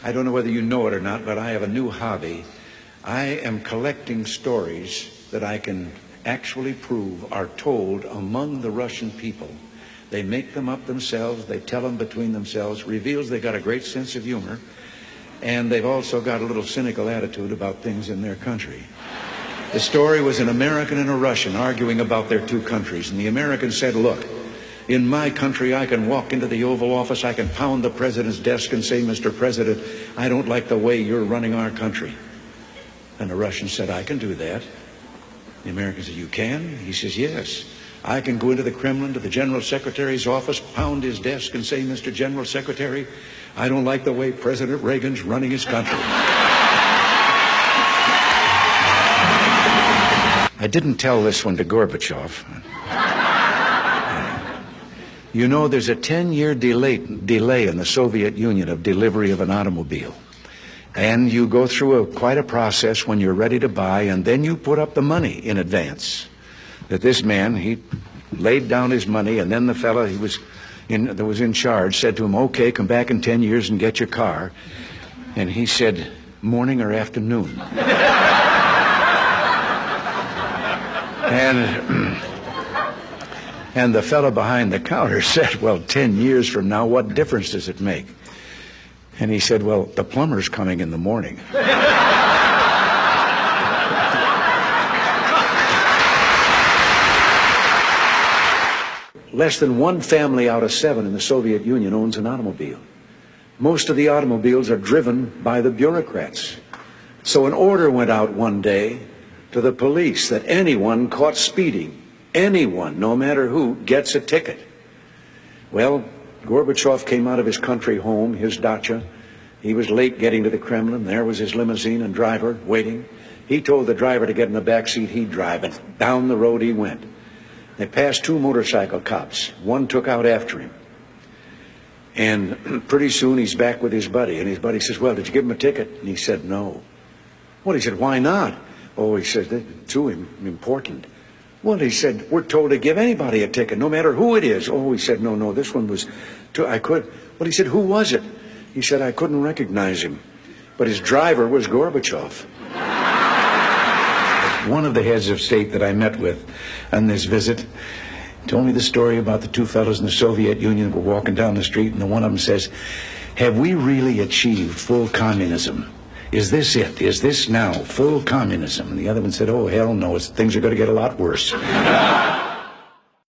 I don't know whether you know it or not, but I have a new hobby. I am collecting stories that I can actually prove are told among the Russian people. They make them up themselves, they tell them between themselves, reveals they got a great sense of humor, and they've also got a little cynical attitude about things in their country. The story was an American and a Russian arguing about their two countries, and the American said, look, in my country, I can walk into the Oval Office, I can pound the president's desk and say, Mr. President, I don't like the way you're running our country. And the Russian said, I can do that. The American said, you can? He says, yes. I can go into the Kremlin, to the General Secretary's office, pound his desk and say, Mr. General Secretary, I don't like the way President Reagan's running his country. I didn't tell this one to Gorbachev. You know, there's a 10-year delay in the Soviet Union of delivery of an automobile. And you go through quite a process when you're ready to buy, and then you put up the money in advance. That this man, he laid down his money, and then the fellow that was in charge said to him, okay, come back in 10 years and get your car. And he said, morning or afternoon? And the fellow behind the counter said, well, 10 years from now, what difference does it make? And he said, well, the plumber's coming in the morning. Less than one family out of 7 in the Soviet Union owns an automobile. Most of the automobiles are driven by the bureaucrats. So an order went out one day to the police that anyone caught speeding, anyone, no matter who, gets a ticket. Well, Gorbachev came out of his country home, his dacha. He was late getting to the Kremlin. There was his limousine and driver waiting. He told the driver to get in the back seat, he'd drive, and down the road he went. They passed 2 motorcycle cops. One took out after him. And pretty soon he's back with his buddy, and his buddy says, well, did you give him a ticket? And he said, no. Well, he said, why not? Oh, he said, they're too important. Well, he said, we're told to give anybody a ticket, no matter who it is. Oh, he said, no, this one was I could. Well, he said, who was it? He said, I couldn't recognize him. But his driver was Gorbachev. One of the heads of state that I met with on this visit told me the story about the 2 fellows in the Soviet Union who were walking down the street, and the one of them says, have we really achieved full communism? Is this it? Is this now full communism? And the other one said, oh, hell no, things are going to get a lot worse.